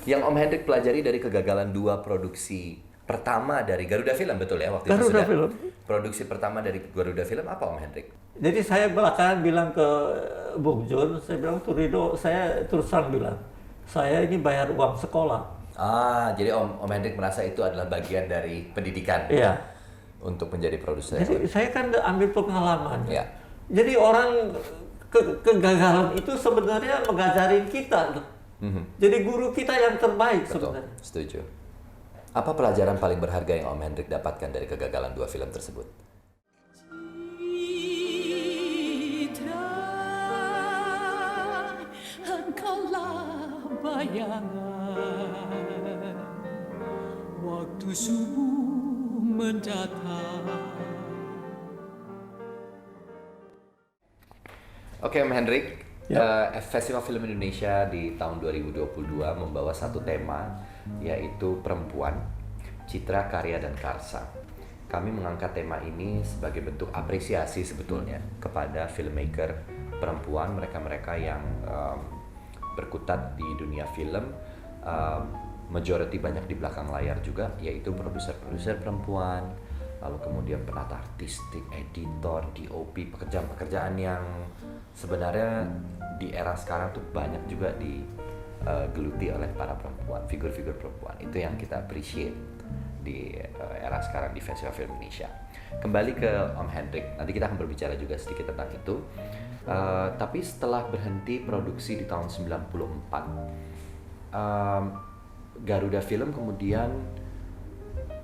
Yang Om Hendrik pelajari dari kegagalan dua produksi pertama dari Garuda Film, betul ya? Waktu itu Garuda sudah Film. produksi pertama dari Garuda Film apa Om Hendrik? Jadi saya belakangan bilang ke Bung Jun, saya bilang tuh Rido, saya terus terang bilang, saya ini bayar uang sekolah. Jadi Om Hendrik merasa itu adalah bagian dari pendidikan Iya. untuk menjadi produser. Jadi saya kan ambil pengalaman. Ya. Jadi orang kegagalan itu sebenarnya mengajarin kita. Jadi guru kita yang terbaik Betul, sebenarnya. setuju. Apa pelajaran paling berharga yang Om Hendrik dapatkan dari kegagalan dua film tersebut? Citra, engkaulah bayangan waktu subuh mendatang. Oke Om Hendrik, Ya. Festival Film Indonesia di tahun 2022 membawa satu tema, yaitu perempuan, citra, karya, dan karsa. Kami mengangkat tema ini sebagai bentuk apresiasi sebetulnya kepada filmmaker perempuan, mereka-mereka yang berkutat di dunia film, majority banyak di belakang layar juga, yaitu produser-produser perempuan, lalu kemudian penata artistik, editor, DOP, pekerjaan-pekerjaan yang sebenarnya di era sekarang tuh banyak juga digeluti oleh para perempuan, figur-figur perempuan. Itu yang kita appreciate di era sekarang di Festival Film Indonesia. Kembali ke Om Hendrik, nanti kita akan berbicara juga sedikit tentang itu. Tapi setelah berhenti produksi di tahun 94, Garuda Film kemudian,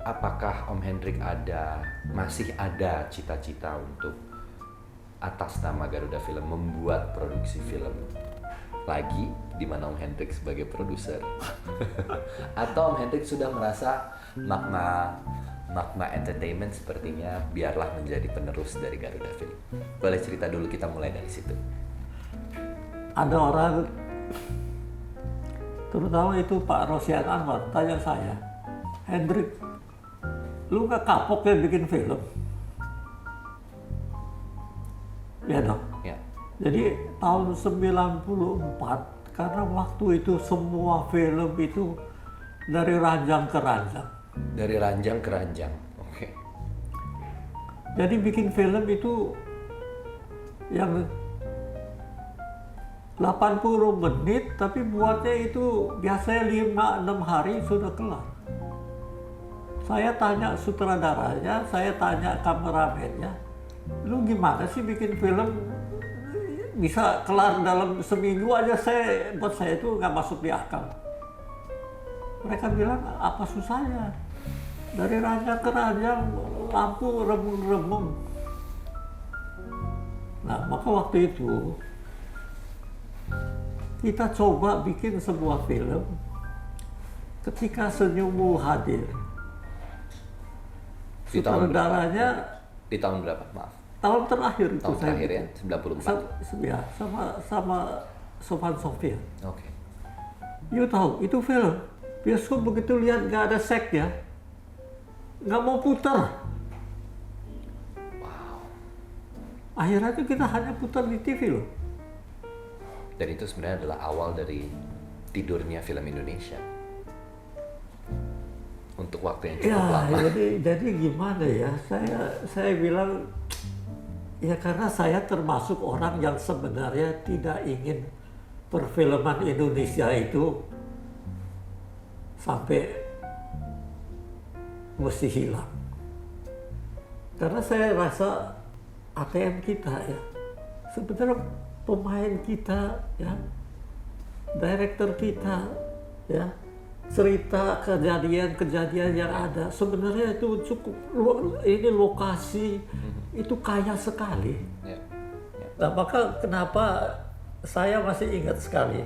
apakah Om Hendrik masih ada cita-cita untuk atas nama Garuda Film membuat produksi film lagi, di mana Om Hendrik sebagai produser? Atau Om Hendrik sudah merasa Magma Entertainment sepertinya biarlah menjadi penerus dari Garuda Film? Boleh cerita dulu, kita mulai dari situ. Ada orang, terutama itu Pak Rosian Anwar, tanya saya, Hendrik, lu nggak kapok ya bikin film? Ya dong. Ya. Jadi tahun 94, karena waktu itu semua film itu dari ranjang ke ranjang. Dari ranjang ke ranjang. Oke. Jadi bikin film itu yang 80 menit, tapi buatnya itu biasanya 5-6 hari sudah kelar. Saya tanya sutradaranya, saya tanya kameramennya, lu gimana sih bikin film bisa kelar dalam seminggu aja? Buat saya itu nggak masuk di akal. Mereka bilang, apa susahnya? Dari ranjang ke ranjang, lampu remung-remung. Nah, maka waktu itu kita coba bikin sebuah film ketika Senyummu hadir. Di tahun Sutradaranya Di tahun berapa? Maaf. tahun terakhir itu Tahun saya terakhir ya, bikin. 94. Ya, sama Sofan Sofia. Oke. You tahu, itu film bioskop begitu lihat nggak ada seknya, nggak mau putar. Wow. Akhirnya itu kita hanya putar di TV loh. Dan itu sebenarnya adalah awal dari tidurnya film Indonesia untuk waktu yang cukup Ya, lama. jadi gimana ya? Saya bilang ya karena saya termasuk orang yang sebenarnya tidak ingin perfilman Indonesia itu sampai mesti hilang. Karena saya rasa ATM kita ya, sebenarnya pemain kita ya, director kita ya, cerita kejadian-kejadian yang ada sebenarnya itu cukup, ini lokasi itu kaya sekali. Ya. Nah, maka kenapa saya masih ingat sekali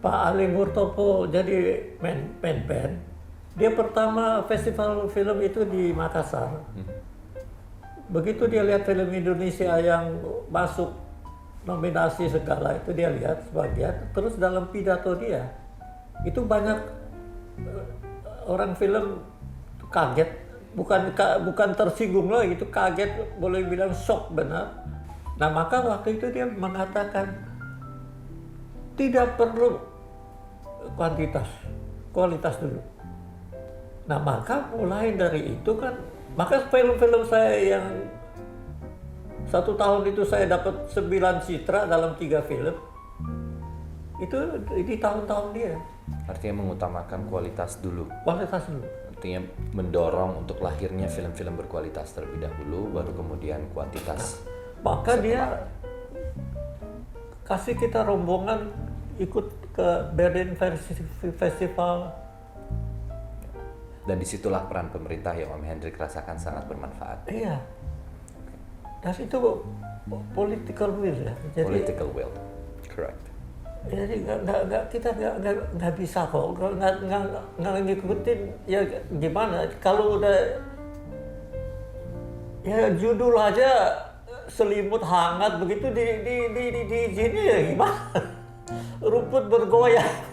Pak Ali Murtopo jadi main band. Dia pertama festival film itu di Makassar. Begitu dia lihat film Indonesia yang masuk nominasi segala itu, dia lihat sebagian, terus dalam pidato dia itu banyak orang film kaget, bukan tersinggung lagi, itu kaget, boleh bilang shock benar. Nah, maka waktu itu dia mengatakan tidak perlu kuantitas, kualitas dulu. Nah maka mulai dari itu kan, maka film-film saya yang 1 tahun itu saya dapat 9 citra dalam 3 film, itu di tahun-tahun dia, Artinya mengutamakan kualitas dulu. kualitas dulu. Artinya mendorong untuk lahirnya film-film berkualitas terlebih dahulu, baru kemudian kuantitas. Maka dia kasih kita rombongan ikut ke Berlin Festival. Dan disitulah peran pemerintah yang Om Hendrik rasakan sangat bermanfaat. Iya. Dan itu political will ya. Jadi, Political will, correct. jadi kita nggak bisa kok nggak ngikutin ya gimana kalau udah ya judul aja selimut hangat begitu di sini ya gimana rumput bergoyang.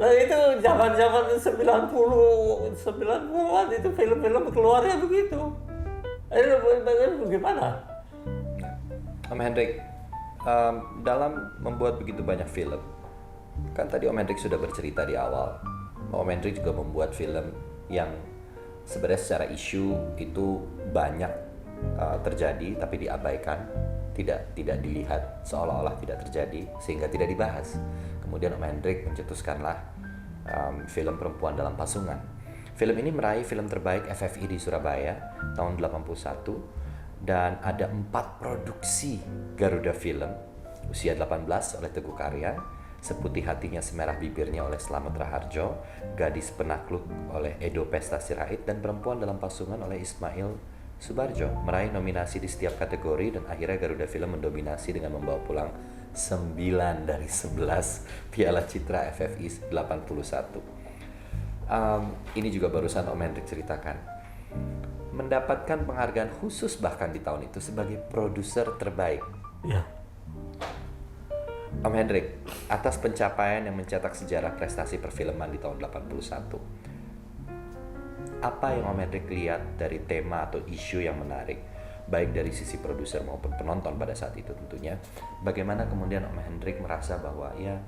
Nah itu zaman-zaman 90-an itu film-film keluarnya begitu. Gimana? Om Hendrik, dalam membuat begitu banyak film, kan tadi Om Hendrik sudah bercerita di awal, Om Hendrik juga membuat film yang sebenarnya secara isu itu banyak terjadi tapi diabaikan, tidak dilihat, seolah-olah tidak terjadi sehingga tidak dibahas. Kemudian Om Hendrik mencetuskanlah film Perempuan Dalam Pasungan. Film ini meraih film terbaik FFI di Surabaya tahun 81 dan ada 4 produksi Garuda Film. Usia 18 oleh Teguh Karya, Seputih Hatinya Semerah Bibirnya oleh Slamet Raharjo, Gadis Penakluk oleh Edo Pesta Sirait, dan Perempuan Dalam Pasungan oleh Ismail Subarjo. Meraih nominasi di setiap kategori dan akhirnya Garuda Film mendominasi dengan membawa pulang 9 dari 11 Piala Citra FFI 81. Ini juga barusan Om Hendrik ceritakan. Mendapatkan penghargaan khusus bahkan di tahun itu sebagai produser terbaik. Ya. Om Hendrik, atas pencapaian yang mencetak sejarah prestasi perfilman di tahun 81, apa yang Om Hendrik lihat dari tema atau isu yang menarik, baik dari sisi produser maupun penonton pada saat itu tentunya? Bagaimana kemudian Om Hendrik merasa bahwa ya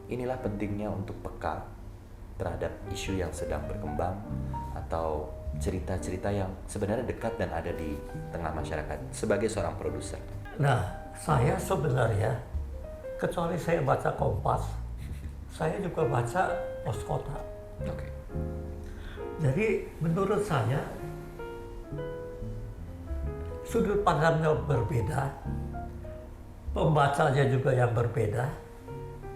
inilah pentingnya untuk peka terhadap isu yang sedang berkembang atau cerita-cerita yang sebenarnya dekat dan ada di tengah masyarakat sebagai seorang produser? Nah, saya sebenarnya kecuali saya baca Kompas, saya juga baca Pos Kota. Oke. Jadi menurut saya sudut pandangnya berbeda, pembacanya juga yang berbeda,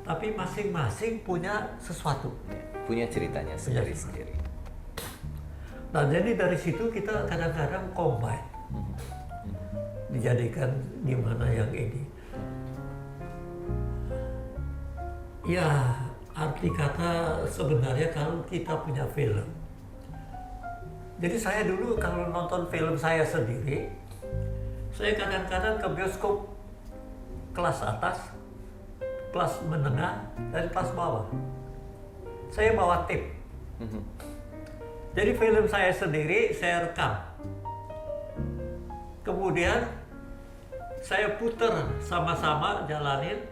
tapi masing-masing punya sesuatu. Punya ceritanya sendiri-sendiri. Nah jadi dari situ kita kadang-kadang combine, dijadikan gimana yang ini. Ya arti kata sebenarnya kalau kita punya film. Jadi saya dulu kalau nonton film saya sendiri, saya kadang-kadang ke bioskop kelas atas, kelas menengah, dan kelas bawah. Saya bawa tape. Jadi film saya sendiri saya rekam. Kemudian saya puter sama-sama jalanin.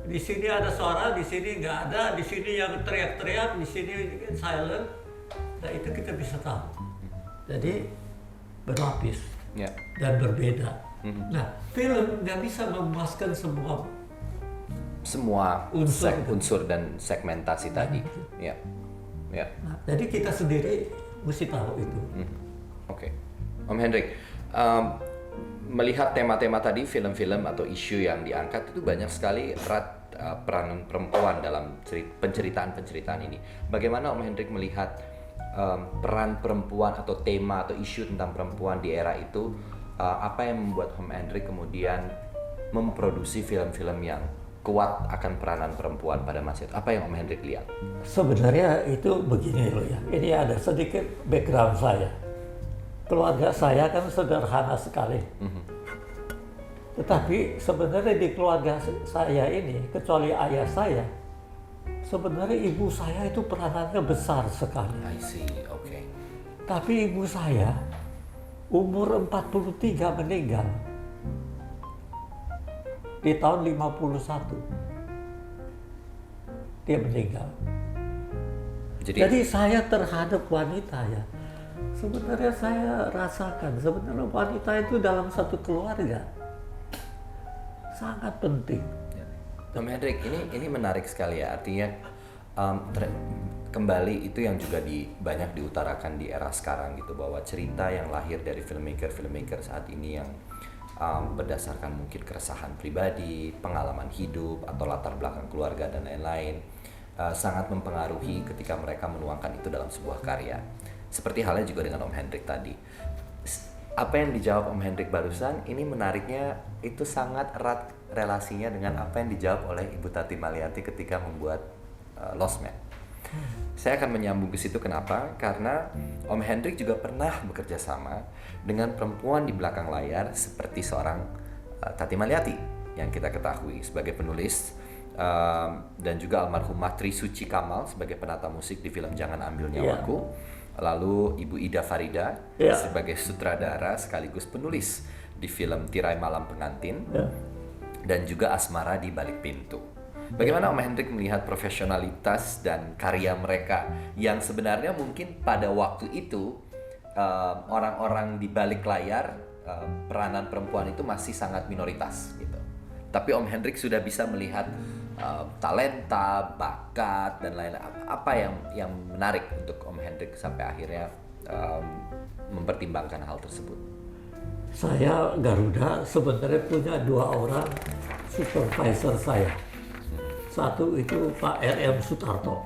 Di sini ada suara, di sini nggak ada, di sini yang teriak-teriak, di sini silent. Nah itu kita bisa tahu. Jadi berlapis dan berbeda. Nah film nggak bisa memuaskan semua unsur dan segmentasi tadi. Ya. Nah, jadi kita sendiri mesti tahu itu. Oke. Om Hendrik, melihat tema-tema tadi, film-film atau isu yang diangkat itu banyak sekali erat peranan perempuan dalam penceritaan-penceritaan ini. Bagaimana Om Hendrik melihat peran perempuan atau tema atau isu tentang perempuan di era itu? Apa yang membuat Om Hendrik kemudian memproduksi film-film yang kuat akan peranan perempuan pada masa itu? Apa yang Om Hendrik lihat? Sebenarnya itu begini loh ya. Ini ada sedikit background saya. Keluarga saya kan sederhana sekali. Tetapi sebenarnya di keluarga saya ini, kecuali ayah saya, sebenarnya ibu saya itu peranannya besar sekali. I see, oke. Tapi ibu saya umur 43 meninggal di tahun 51. dia meninggal. Jadi Saya terhadap wanita ya, sebenarnya saya rasakan sebenarnya wanita itu dalam satu keluarga sangat penting. Om Hendrik, ini menarik sekali ya, artinya kembali itu yang juga banyak diutarakan di era sekarang gitu, bahwa cerita yang lahir dari filmmaker saat ini yang berdasarkan mungkin keresahan pribadi, pengalaman hidup atau latar belakang keluarga dan lain-lain sangat mempengaruhi ketika mereka menuangkan itu dalam sebuah karya. Seperti halnya juga dengan Om Hendrik tadi. Apa yang dijawab Om Hendrik barusan ini menariknya itu sangat erat relasinya dengan apa yang dijawab oleh Ibu Tati Maliati ketika membuat Lost Man. Saya akan menyambung ke situ. Kenapa? Karena Om Hendrik juga pernah bekerja sama dengan perempuan di belakang layar seperti seorang Tati Maliati yang kita ketahui sebagai penulis, dan juga almarhumah Tri Suci Kamal sebagai penata musik di film Jangan Ambil Nyawaku. Lalu Ibu Ida Farida sebagai sutradara sekaligus penulis di film Tirai Malam Pengantin, dan juga Asmara di Balik Pintu. Bagaimana Om Hendrik melihat profesionalitas dan karya mereka yang sebenarnya mungkin pada waktu itu orang-orang di balik layar, peranan perempuan itu masih sangat minoritas gitu. Tapi Om Hendrik sudah bisa melihat talenta, bakat dan lain-lain. Apa yang menarik untuk Om Hendrik sampai akhirnya mempertimbangkan hal tersebut? Saya Garuda sebenarnya punya 2 orang supervisor saya. Satu itu Pak R.M. Sutarto,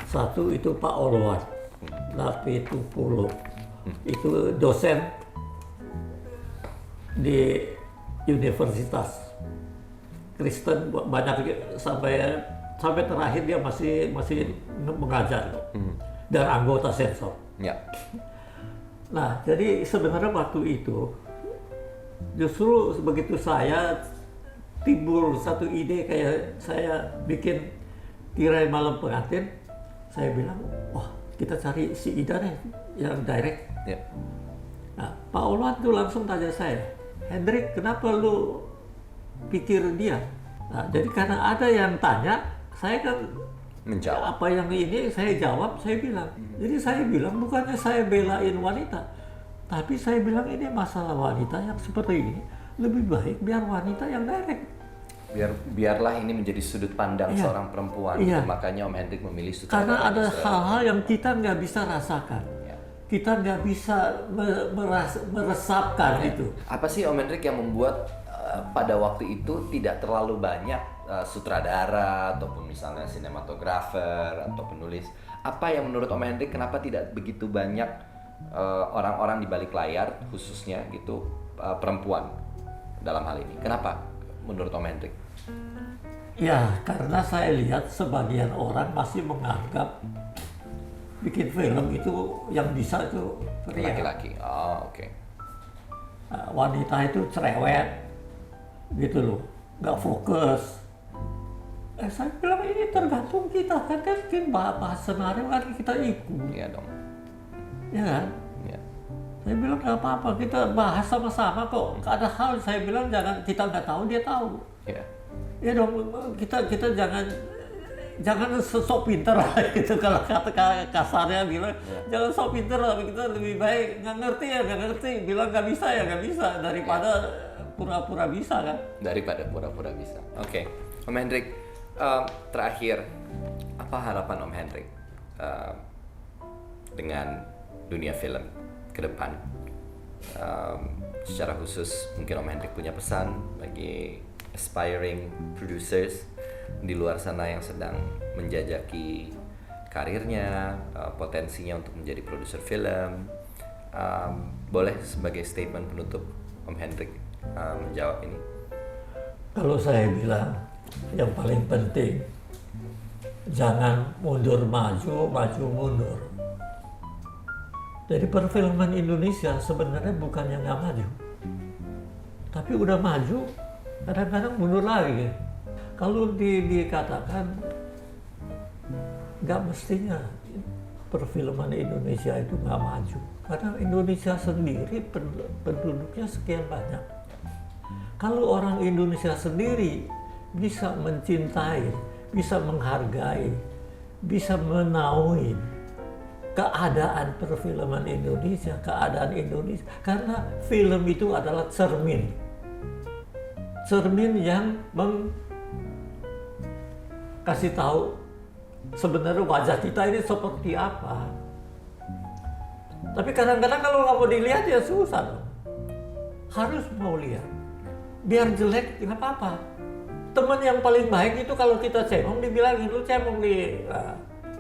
satu itu Pak Olwan Lapitupulo, itu dosen di Universitas Kristen, banyak sampai terakhir dia masih mengajar dan anggota sensor. Nah, jadi sebenarnya waktu itu justru begitu saya timbul satu ide kayak saya bikin Tirai Malam Pengantin, saya bilang, wah kita cari si Ida nih yang direct. Nah, Pak Olwan tuh langsung tanya saya, Hendrik, kenapa lu pikir dia? Nah, jadi karena ada yang tanya, saya kan menjawab. Apa yang ini saya jawab, saya bilang. Jadi saya bilang bukannya saya belain wanita, tapi saya bilang ini masalah wanita yang seperti ini lebih baik biar wanita yang direct. Biarlah ini menjadi sudut pandang seorang perempuan. Makanya Om Hendrik memilih sutradara. Karena ada hal-hal yang kita nggak bisa rasakan. Kita nggak bisa meresapkan itu. Apa sih Om Hendrik yang membuat pada waktu itu tidak terlalu banyak sutradara ataupun misalnya sinematografer atau penulis? Apa yang menurut Om Hendrik kenapa tidak begitu banyak orang-orang di balik layar khususnya gitu perempuan dalam hal ini? Kenapa menurut Om Hendrik? Ya, karena saya lihat sebagian orang masih menganggap bikin film itu yang bisa itu pria. Laki-laki. Oh, oke. Nah, wanita itu cerewet gitu loh, nggak fokus. Saya bilang ini tergantung kita kan bahas senario kan kita ikut. Iya dong. Ya kan? Iya. Saya bilang nggak apa-apa, kita bahas sama-sama kok. Ada hal saya bilang jangan kita nggak tahu dia tahu. Iya. Ya dong, kita jangan sok pinter lah gitu, kalau kata kasarnya bilang jangan sok pinter lah, kita lebih baik nggak ngerti bilang nggak bisa daripada pura-pura bisa kan. Daripada pura-pura bisa. Oke. Om Hendrik, terakhir apa harapan Om Hendrik dengan dunia film ke depan? Secara khusus mungkin Om Hendrik punya pesan bagi aspiring producers di luar sana yang sedang menjajaki karirnya, potensinya untuk menjadi produser film. Boleh sebagai statement penutup Om Hendrik menjawab ini. Kalau saya bilang yang paling penting jangan mundur maju mundur. Jadi perfilman Indonesia sebenarnya bukannya nggak maju, tapi udah maju kadang-kadang mundur lagi. Kalau dikatakan nggak mestinya perfilman Indonesia itu nggak maju, karena Indonesia sendiri penduduknya sekian banyak. Kalau orang Indonesia sendiri bisa mencintai bisa menghargai, bisa menaungi keadaan perfilman Indonesia, keadaan Indonesia. Karena film itu adalah cermin yang kasih tahu sebenarnya wajah kita ini seperti apa. Tapi kadang-kadang kalau nggak mau dilihat ya susah dong. Harus mau lihat. Biar jelek nggak apa-apa. Teman yang paling baik itu kalau kita cemong dibilangin lu cemong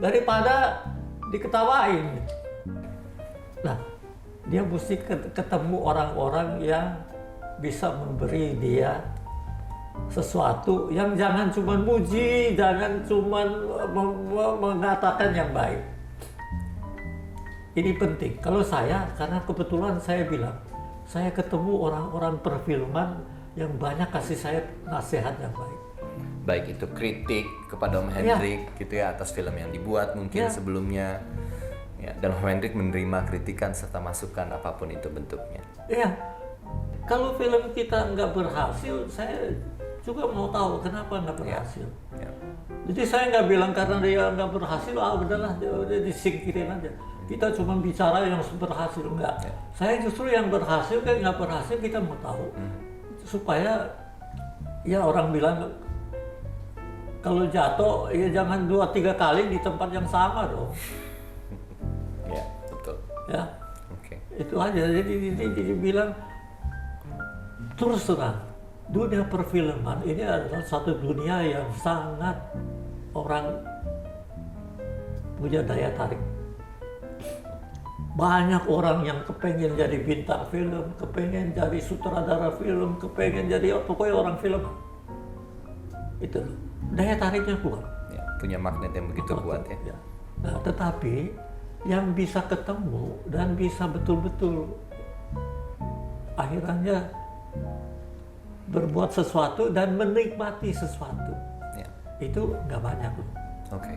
daripada diketawain. Nah, dia mesti ketemu orang-orang yang bisa memberi dia sesuatu yang jangan cuma muji, jangan cuma mengatakan yang baik. Ini penting. Kalau saya, karena kebetulan saya bilang, saya ketemu orang-orang perfilman yang banyak kasih saya nasihat yang baik. Baik itu kritik kepada Om Hendrik gitu ya atas film yang dibuat mungkin sebelumnya. Ya, dan Om Hendrik menerima kritikan serta masukan apapun itu bentuknya. Iya. Kalau film kita nggak berhasil, saya juga mau tahu kenapa nggak berhasil. Ya. Jadi saya nggak bilang karena dia nggak berhasil, udahlah dia disingkirin aja. Kita cuma bicara yang berhasil, enggak. Saya justru yang berhasil kan nggak berhasil kita mau tahu. Supaya ya orang bilang kalau jatuh ya jangan 2-3 kali di tempat yang sama dong. Ya, betul. Ya. Oke. Itu aja. Jadi bilang terus terang, dunia perfilman ini adalah satu dunia yang sangat orang punya daya tarik. Banyak orang yang kepengen jadi bintang film, kepengen jadi sutradara film, kepengen jadi pokoknya orang film. Itu daya tariknya kuat. Ya, punya magnet yang begitu kuat ya. Nah, tetapi yang bisa ketemu dan bisa betul-betul akhirnya berbuat sesuatu dan menikmati sesuatu, itu nggak banyak loh. Oke.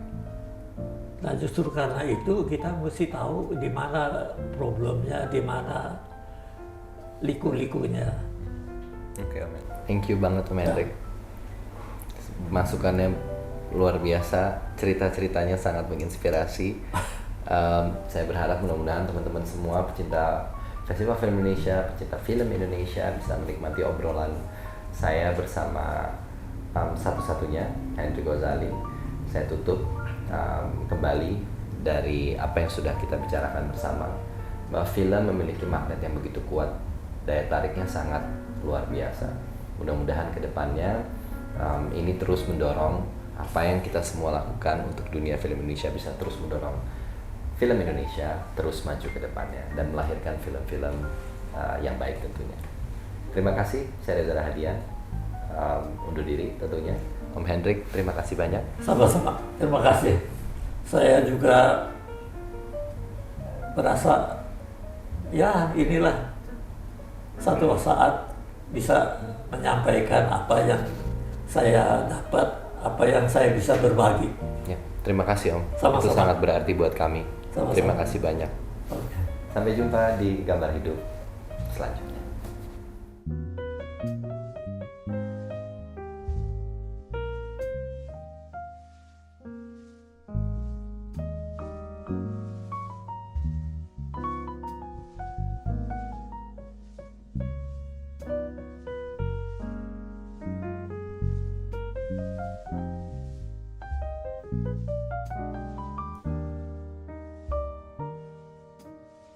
Nah justru karena itu kita mesti tahu di mana problemnya, di mana liku-likunya. Oke, Om. Thank you banget Om Hendrik. Masukannya luar biasa, cerita-ceritanya sangat menginspirasi. Saya berharap mudah-mudahan teman-teman semua pecinta Festival Film Indonesia, pecinta film Indonesia bisa menikmati obrolan saya bersama satu-satunya Hendrik Ghazali. Saya tutup kembali dari apa yang sudah kita bicarakan bersama, bahwa film memiliki magnet yang begitu kuat, daya tariknya sangat luar biasa. Mudah-mudahan ke depannya ini terus mendorong apa yang kita semua lakukan untuk dunia film Indonesia bisa terus mendorong film Indonesia terus maju ke depannya dan melahirkan film-film yang baik tentunya. Terima kasih, saya Reza Rahadian. Undur diri tentunya. Om Hendrik, terima kasih banyak. Sama-sama, terima kasih. Saya juga merasa ya inilah satu saat bisa menyampaikan apa yang saya dapat, apa yang saya bisa berbagi. Ya, terima kasih Om. Sama-sama. Itu sangat berarti buat kami. Sama-sama. Terima kasih banyak. Sampai jumpa di gambar hidup selanjutnya.